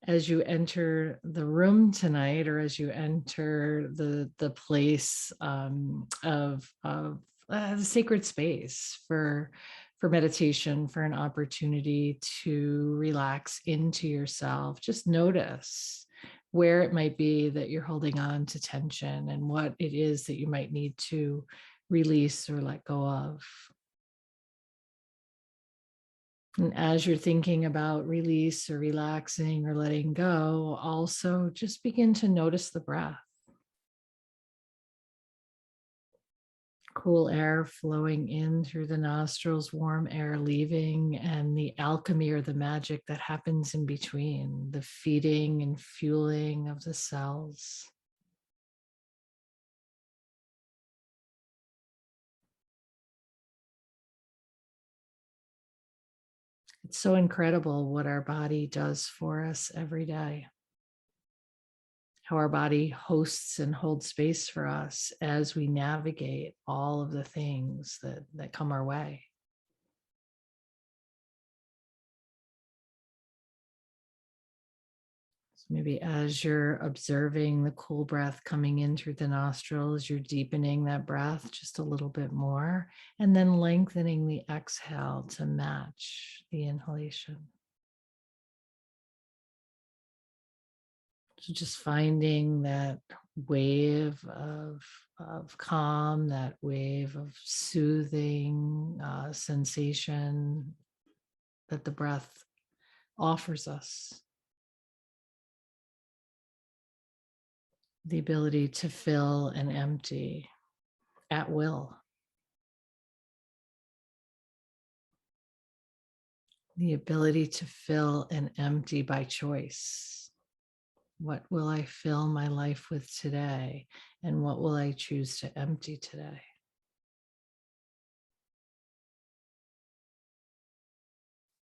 as you enter the room tonight, or as you enter the place of the sacred space for meditation, for an opportunity to relax into yourself, just notice where it might be that you're holding on to tension and what it is that you might need to release or let go of. And as you're thinking about release or relaxing or letting go, also just begin to notice the breath. Cool air flowing in through the nostrils, warm air leaving, and the alchemy or the magic that happens in between, the feeding and fueling of the cells. It's so incredible what our body does for us every day, how our body hosts and holds space for us as we navigate all of the things that come our way. So maybe as you're observing the cool breath coming in through the nostrils, you're deepening that breath just a little bit more, and then lengthening the exhale to match the inhalation. So just finding that wave of calm, that wave of soothing sensation that the breath offers us. The ability to fill and empty at will. The ability to fill and empty by choice. What will I fill my life with today? And what will I choose to empty today?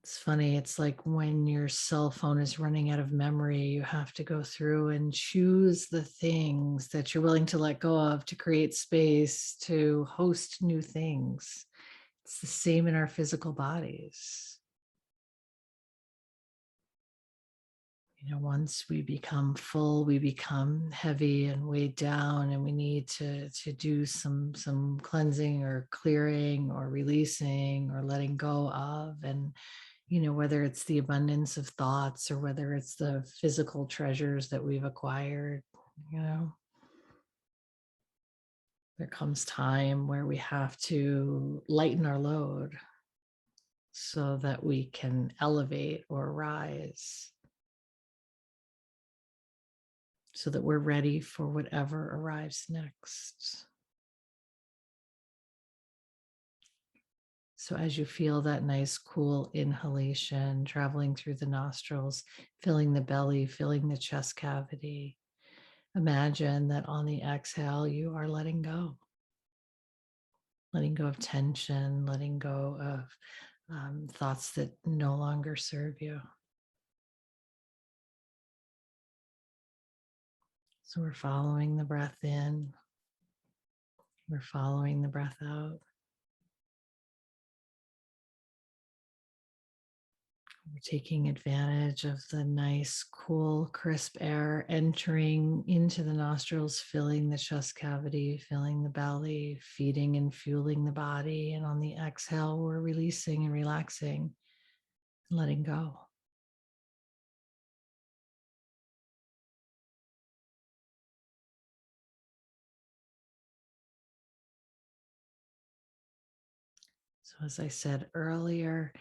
It's funny, it's like when your cell phone is running out of memory, you have to go through and choose the things that you're willing to let go of to create space to host new things. It's the same in our physical bodies. Once we become full, we become heavy and weighed down, and we need to do some cleansing or clearing or releasing or letting go of. And whether it's the abundance of thoughts or whether it's the physical treasures that we've acquired, you know there comes time where we have to lighten our load so that we can elevate or rise, so that we're ready for whatever arrives next. So as you feel that nice, cool inhalation traveling through the nostrils, filling the belly, filling the chest cavity, imagine that on the exhale, you are letting go of tension, letting go of thoughts that no longer serve you. So we're following the breath in, we're following the breath out. We're taking advantage of the nice, cool, crisp air entering into the nostrils, filling the chest cavity, filling the belly, feeding and fueling the body. And on the exhale, we're releasing and relaxing and letting go. So, as I said earlier,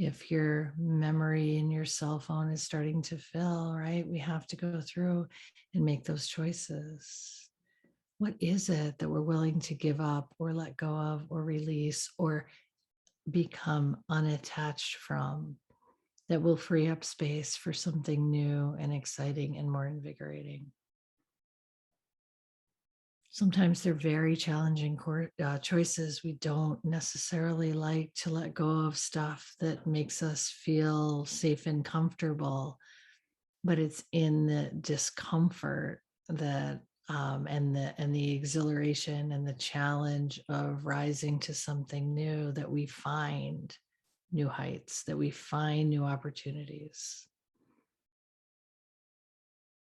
if your memory in your cell phone is starting to fill, right, we have to go through and make those choices. What is it that we're willing to give up or let go of or release or become unattached from, that will free up space for something new and exciting and more invigorating? Sometimes they're very challenging choices. We don't necessarily like to let go of stuff that makes us feel safe and comfortable, but it's in the discomfort that and the exhilaration and the challenge of rising to something new that we find new heights, that we find new opportunities.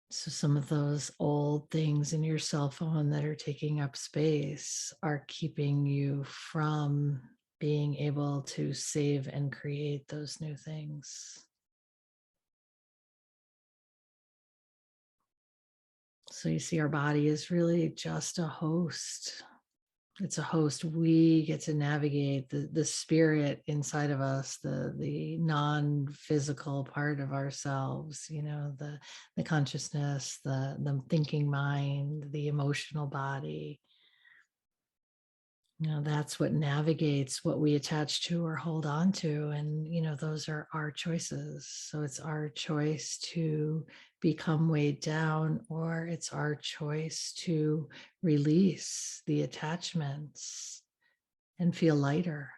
So some of those old things in your cell phone that are taking up space are keeping you from being able to save and create those new things. So you see, our body is really just a host. It's a host. We get to navigate the spirit inside of us, the non-physical part of ourselves, the consciousness, the thinking mind, the emotional body. That's what navigates what we attach to or hold on to. And, those are our choices. So it's our choice to become weighed down, or it's our choice to release the attachments and feel lighter.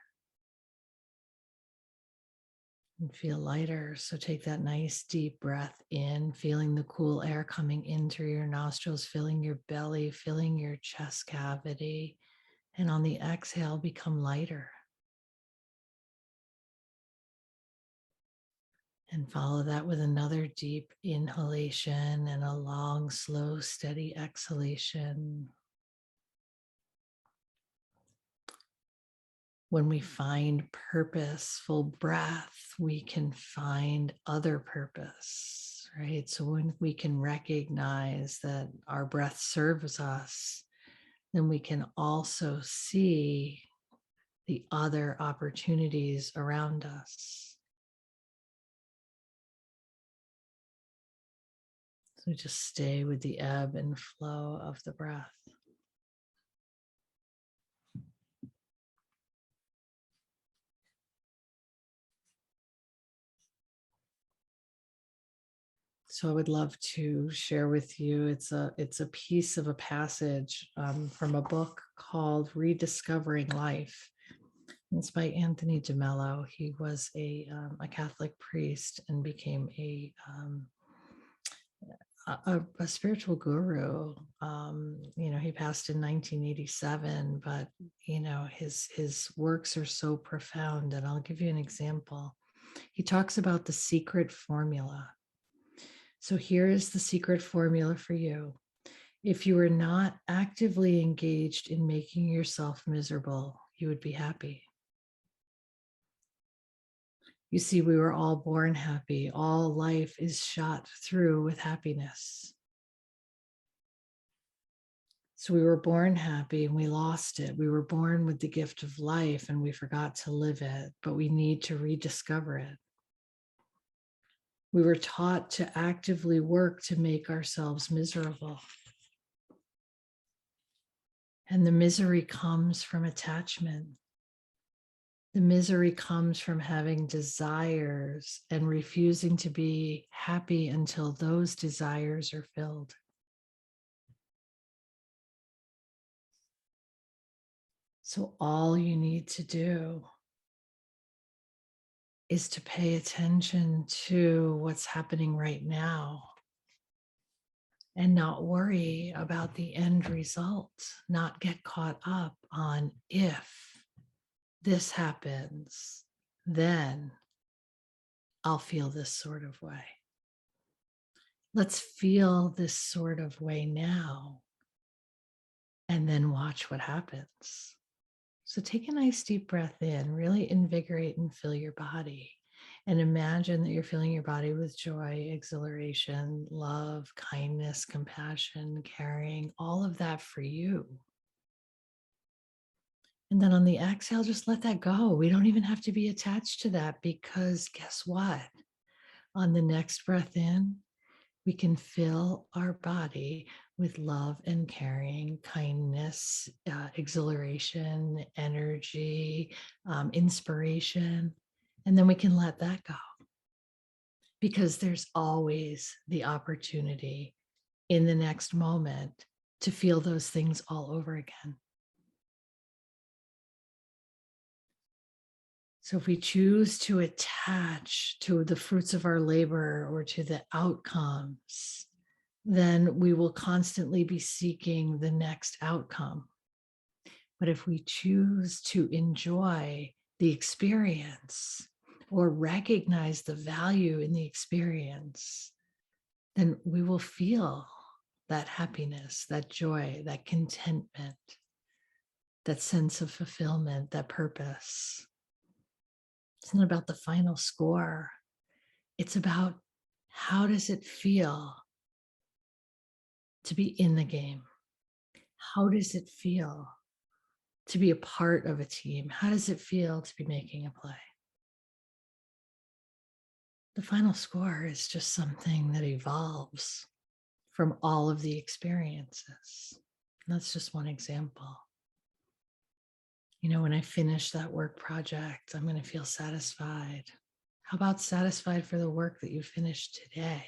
And feel lighter. So take that nice deep breath in, feeling the cool air coming in through your nostrils, filling your belly, filling your chest cavity. And on the exhale, become lighter. And follow that with another deep inhalation and a long, slow, steady exhalation. When we find purposeful breath, we can find other purpose, right? So when we can recognize that our breath serves us, then we can also see the other opportunities around us. So just stay with the ebb and flow of the breath. So I would love to share with you. It's a piece of a passage from a book called Rediscovering Life. It's by Anthony DeMello. He was a Catholic priest and became a spiritual guru. He passed in 1987, but his works are so profound. And I'll give you an example. He talks about the secret formula. So here is the secret formula for you. If you are not actively engaged in making yourself miserable, you would be happy. You see, we were all born happy. All life is shot through with happiness. So we were born happy and we lost it. We were born with the gift of life and we forgot to live it, but we need to rediscover it. We were taught to actively work to make ourselves miserable. And the misery comes from attachment. The misery comes from having desires and refusing to be happy until those desires are filled. So all you need to do is to pay attention to what's happening right now and not worry about the end result, not get caught up on if this happens, then I'll feel this sort of way. Let's feel this sort of way now and then watch what happens. So take a nice deep breath in, really invigorate and fill your body. And imagine that you're filling your body with joy, exhilaration, love, kindness, compassion, caring, all of that for you. And then on the exhale, just let that go. We don't even have to be attached to that because guess what? On the next breath in, we can fill our body with love and caring, kindness, exhilaration, energy, inspiration. And then we can let that go because there's always the opportunity in the next moment to feel those things all over again. So if we choose to attach to the fruits of our labor or to the outcomes, then we will constantly be seeking the next outcome. But if we choose to enjoy the experience or recognize the value in the experience, then we will feel that happiness, that joy, that contentment, that sense of fulfillment, that purpose. It's not about the final score. It's about how does it feel to be in the game? How does it feel to be a part of a team? How does it feel to be making a play? The final score is just something that evolves from all of the experiences. And that's just one example. When I finish that work project, I'm going to feel satisfied. How about satisfied for the work that you finished today?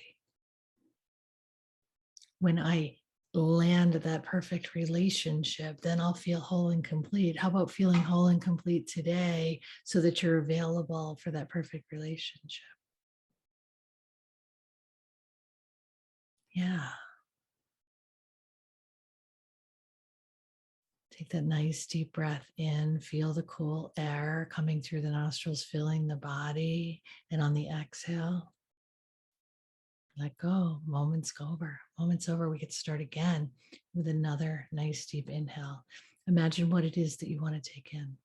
When I land that perfect relationship, then I'll feel whole and complete. How about feeling whole and complete today so that you're available for that perfect relationship? Yeah. Take that nice deep breath in, feel the cool air coming through the nostrils, filling the body. And on the exhale, let go. Moment's over. Moment's over. We get to start again with another nice deep inhale. Imagine what it is that you want to take in.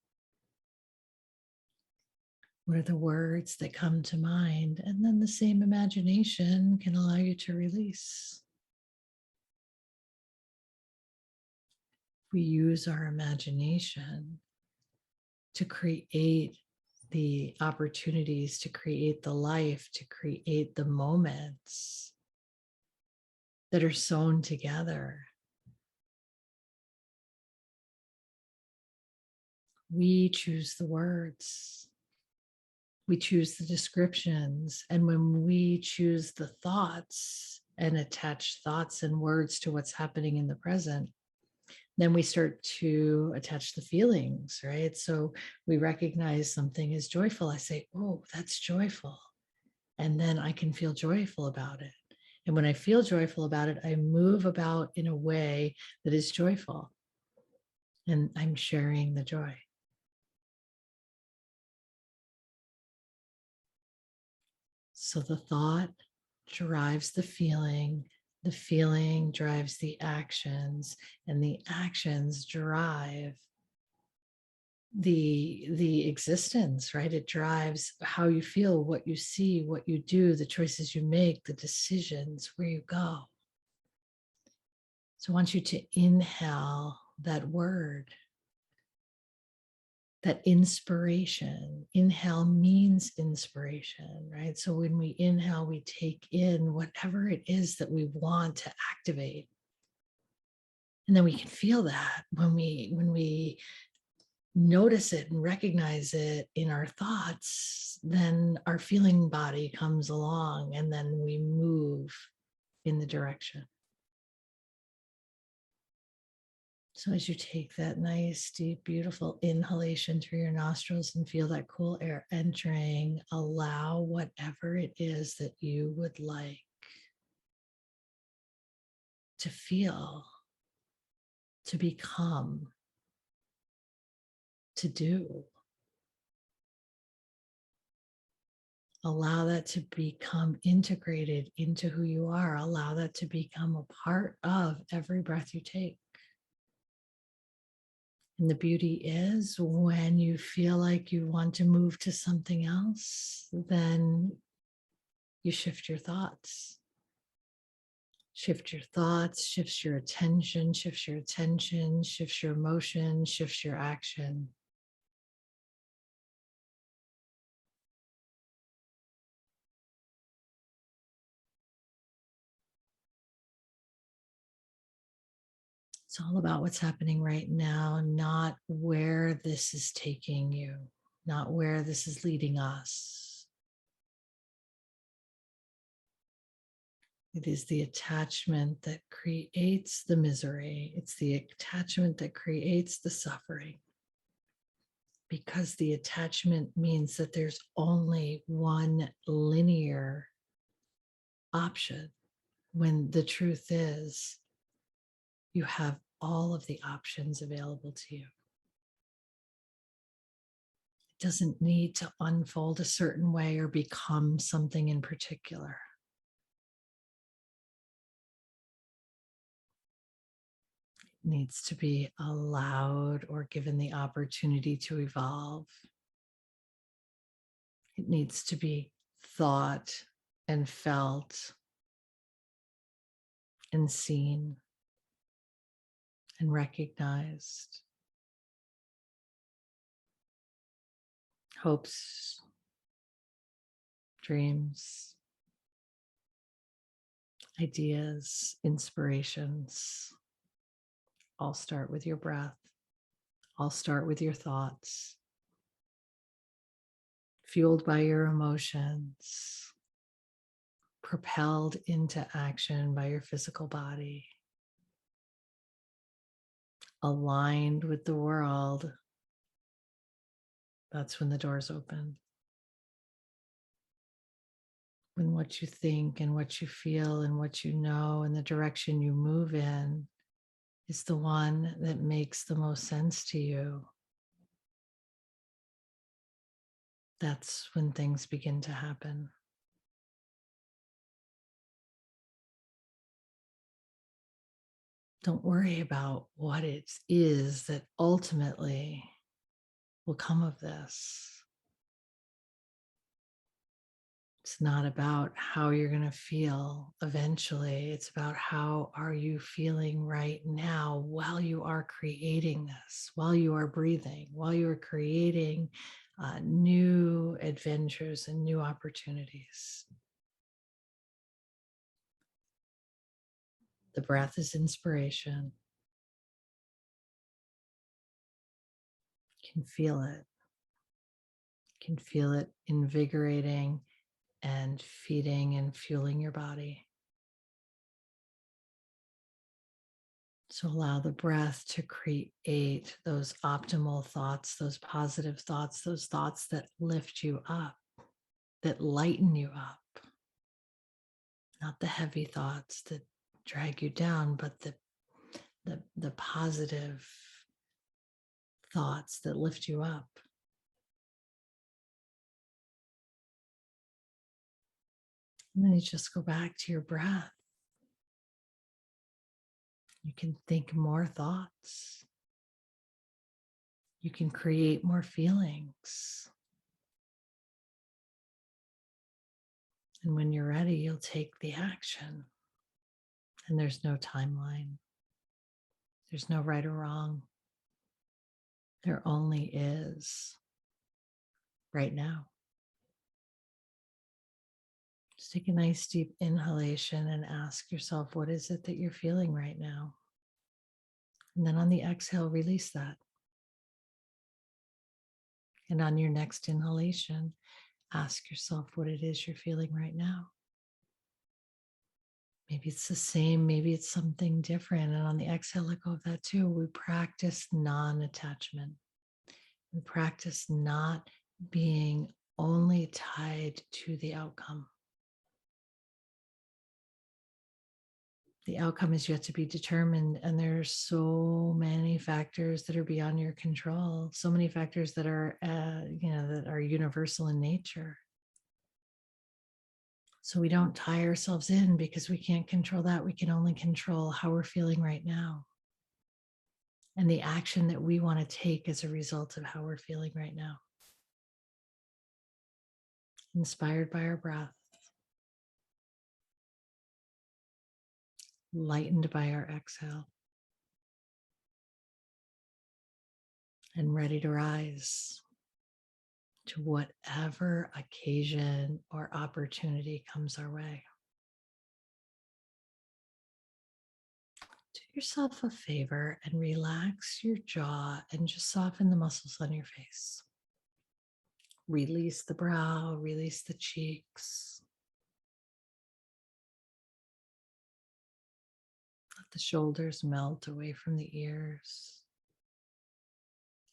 What are the words that come to mind? And then the same imagination can allow you to release. We use our imagination to create the opportunities, to create the life, to create the moments that are sewn together. We choose the words. We choose the descriptions. And when we choose the thoughts and attach thoughts and words to what's happening in the present, then we start to attach the feelings, right? So we recognize something is joyful. I say, oh, that's joyful. And then I can feel joyful about it. And when I feel joyful about it, I move about in a way that is joyful. And I'm sharing the joy. So the thought drives the feeling drives the actions, and the actions drive the existence, right? It drives how you feel, what you see, what you do, the choices you make, the decisions, where you go. So I want you to inhale that word, that inspiration. Inhale means inspiration, right? So when we inhale, we take in whatever it is that we want to activate. And then we can feel that when we notice it and recognize it in our thoughts, then our feeling body comes along and then we move in the direction. So as you take that nice, deep, beautiful inhalation through your nostrils and feel that cool air entering, allow whatever it is that you would like to feel, to become, to do. Allow that to become integrated into who you are. Allow that to become a part of every breath you take. And the beauty is when you feel like you want to move to something else, then you shift your thoughts. Shift your thoughts, shifts your attention, shifts your attention, shifts your emotion, shifts your action. It's all about what's happening right now, not where this is taking you, not where this is leading us. It is the attachment that creates the misery. It's the attachment that creates the suffering. Because the attachment means that there's only one linear option, when the truth is you have all of the options available to you. It doesn't need to unfold a certain way or become something in particular. needs to be allowed or given the opportunity to evolve. It needs to be thought and felt and seen and recognized. Hopes, dreams, ideas, inspirations all start with your breath, all start with your thoughts, fueled by your emotions, propelled into action by your physical body, aligned with the world. That's when the doors open. When what you think and what you feel and what you know and the direction you move in is the one that makes the most sense to you, that's when things begin to happen. Don't worry about what it is that ultimately will come of this. It's not about how you're going to feel eventually. It's about how are you feeling right now while you are creating this, while you are breathing, while you are creating new adventures and new opportunities. The breath is inspiration. You can feel it. You can feel it invigorating and feeding and fueling your body. So allow the breath to create those optimal thoughts, those positive thoughts, those thoughts that lift you up, that lighten you up. Not the heavy thoughts that drag you down, but the positive thoughts that lift you up. And then you just go back to your breath. You can think more thoughts. You can create more feelings. And when you're ready, you'll take the action. And there's no timeline. There's no right or wrong. There only is right now. Just take a nice deep inhalation and ask yourself, what is it that you're feeling right now? And then on the exhale, release that. And on your next inhalation, ask yourself what it is you're feeling right now. Maybe it's the same, maybe it's something different. And on the exhale, let go of that too. We practice non-attachment. We practice not being only tied to the outcome. The outcome is yet to be determined, and there's so many factors that are beyond your control, so many factors that are that are universal in nature. So we don't tie ourselves in because we can't control that. We can only control how we're feeling right now and the action that we want to take as a result of how we're feeling right now. Inspired by our breath, lightened by our exhale, and ready to rise to whatever occasion or opportunity comes our way. Do yourself a favor and relax your jaw and just soften the muscles on your face. Release the brow, release the cheeks. Let the shoulders melt away from the ears.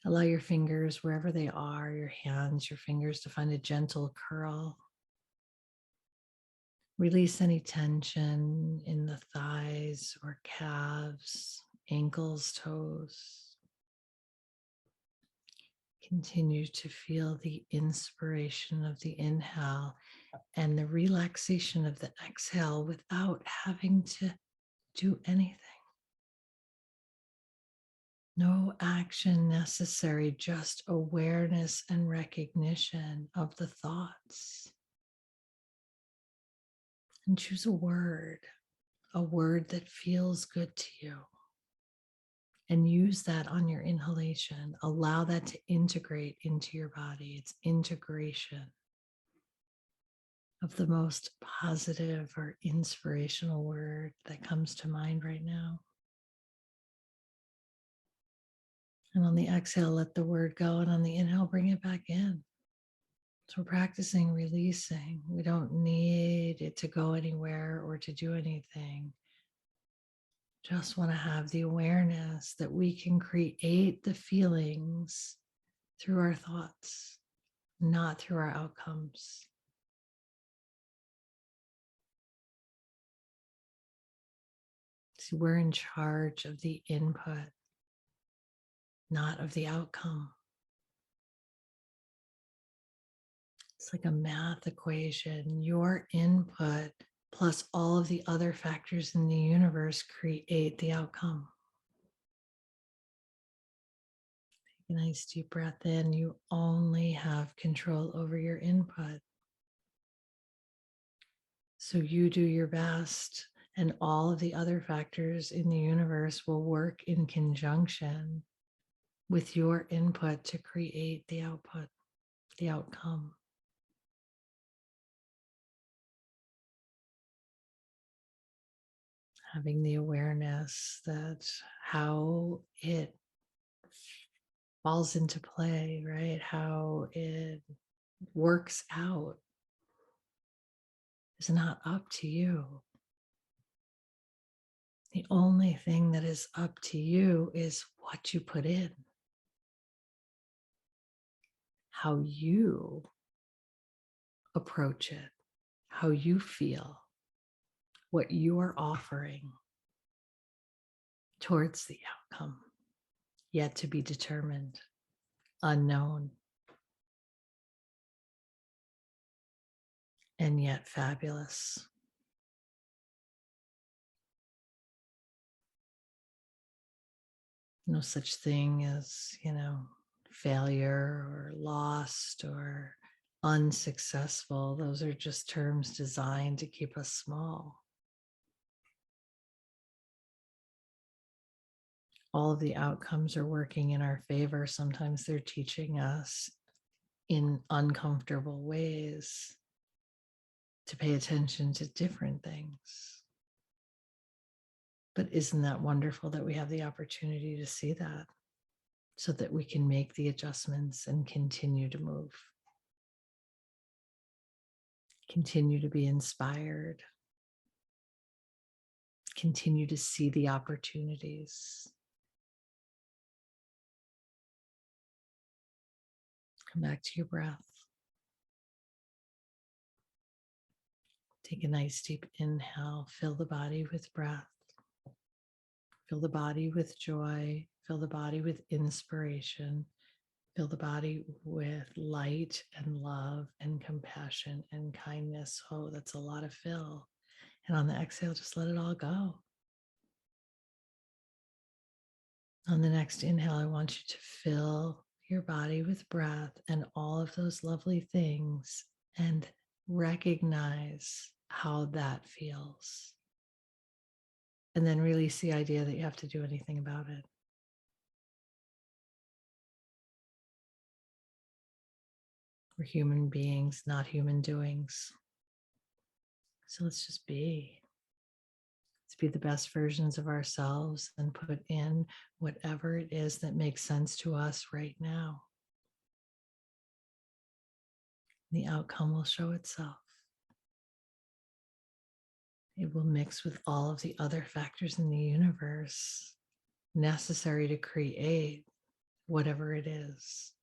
Allow your fingers, wherever they are, your hands, your fingers, to find a gentle curl. Release any tension in the thighs or calves, ankles, toes. Continue to feel the inspiration of the inhale and the relaxation of the exhale without having to do anything. No action necessary, just awareness and recognition of the thoughts. And choose a word that feels good to you. And use that on your inhalation. Allow that to integrate into your body. It's integration of the most positive or inspirational word that comes to mind right now. And on the exhale, let the word go. And on the inhale, bring it back in. So we're practicing releasing. We don't need it to go anywhere or to do anything. Just want to have the awareness that we can create the feelings through our thoughts, not through our outcomes. See, we're in charge of the input, not of the outcome. It's like a math equation. Your input plus all of the other factors in the universe create the outcome. Take a nice deep breath in. You only have control over your input. So you do your best, and all of the other factors in the universe will work in conjunction with your input to create the output, the outcome. Having the awareness that how it falls into play, right? How it works out is not up to you. The only thing that is up to you is what you put in, how you approach it, how you feel, what you are offering towards the outcome, yet to be determined, unknown, and yet fabulous. No such thing as, failure or lost or unsuccessful. Those are just terms designed to keep us small. All of the outcomes are working in our favor. Sometimes they're teaching us in uncomfortable ways to pay attention to different things. But isn't that wonderful that we have the opportunity to see that so that we can make the adjustments and continue to move, continue to be inspired, continue to see the opportunities. Come back to your breath. Take a nice deep inhale. Fill the body with breath. Fill the body with joy. Fill the body with inspiration. Fill the body with light and love and compassion and kindness. Oh, that's a lot of fill. And on the exhale, just let it all go. On the next inhale, I want you to fill your body with breath and all of those lovely things and recognize how that feels. And then release the idea that you have to do anything about it. We're human beings, not human doings. So let's just be. Let's be the best versions of ourselves and put in whatever it is that makes sense to us right now. The outcome will show itself. It will mix with all of the other factors in the universe necessary to create whatever it is.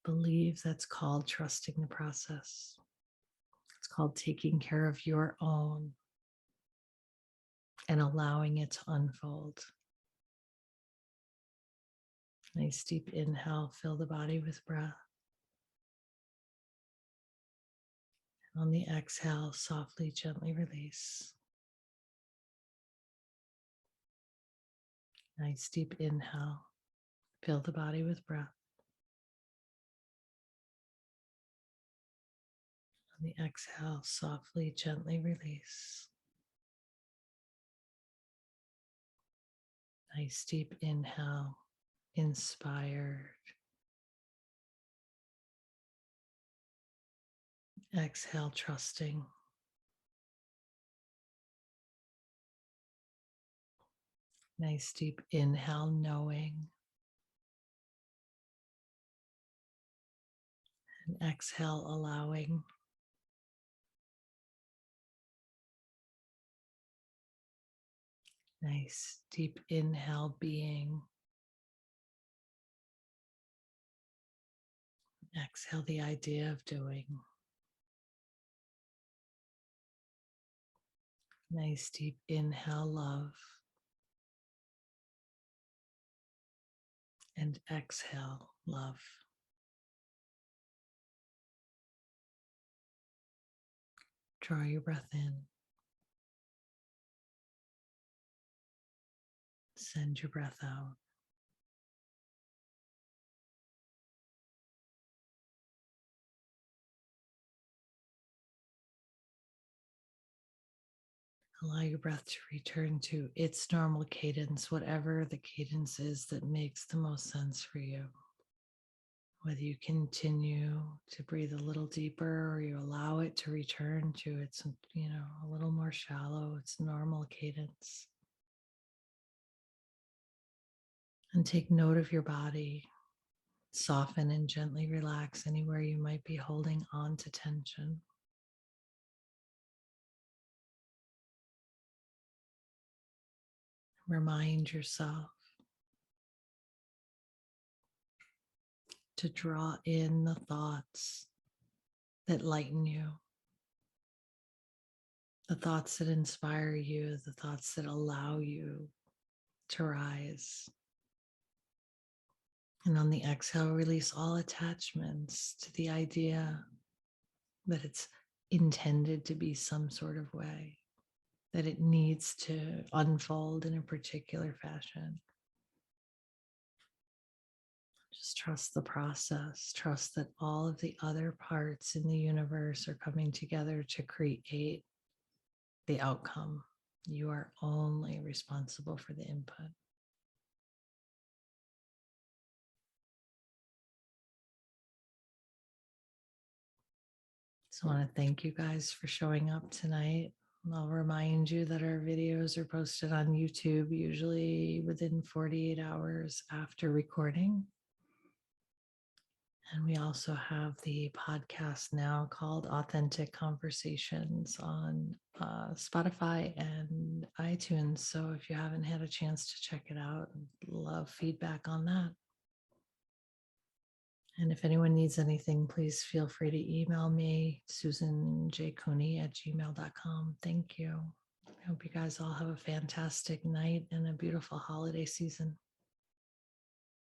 Believe that's called trusting the process. It's called taking care of your own and allowing it to unfold. Nice deep inhale, fill the body with breath. On the exhale, softly, gently release. Nice deep inhale. Fill the body with breath. On the exhale, softly, gently release. Nice deep inhale, inspired. Exhale, trusting. Nice deep inhale, knowing. And exhale, allowing. Nice deep inhale, being. Exhale, the idea of doing. Nice deep inhale, love. And exhale, love. Draw your breath in. Send your breath out. Allow your breath to return to its normal cadence, whatever the cadence is that makes the most sense for you. Whether you continue to breathe a little deeper or you allow it to return to its, a little more shallow, its normal cadence. And take note of your body. Soften and gently relax anywhere you might be holding on to tension. Remind yourself to draw in the thoughts that lighten you, the thoughts that inspire you, the thoughts that allow you to rise. And on the exhale, release all attachments to the idea that it's intended to be some sort of way, that it needs to unfold in a particular fashion. Just trust the process. Trust that all of the other parts in the universe are coming together to create the outcome. You are only responsible for the input. So I want to thank you guys for showing up tonight. I'll remind you that our videos are posted on YouTube usually within 48 hours after recording. And we also have the podcast now called Authentic Conversations on Spotify and iTunes. So if you haven't had a chance to check it out, I'd love feedback on that. And if anyone needs anything, please feel free to email me, susanjcooney@gmail.com. Thank you. I hope you guys all have a fantastic night and a beautiful holiday season.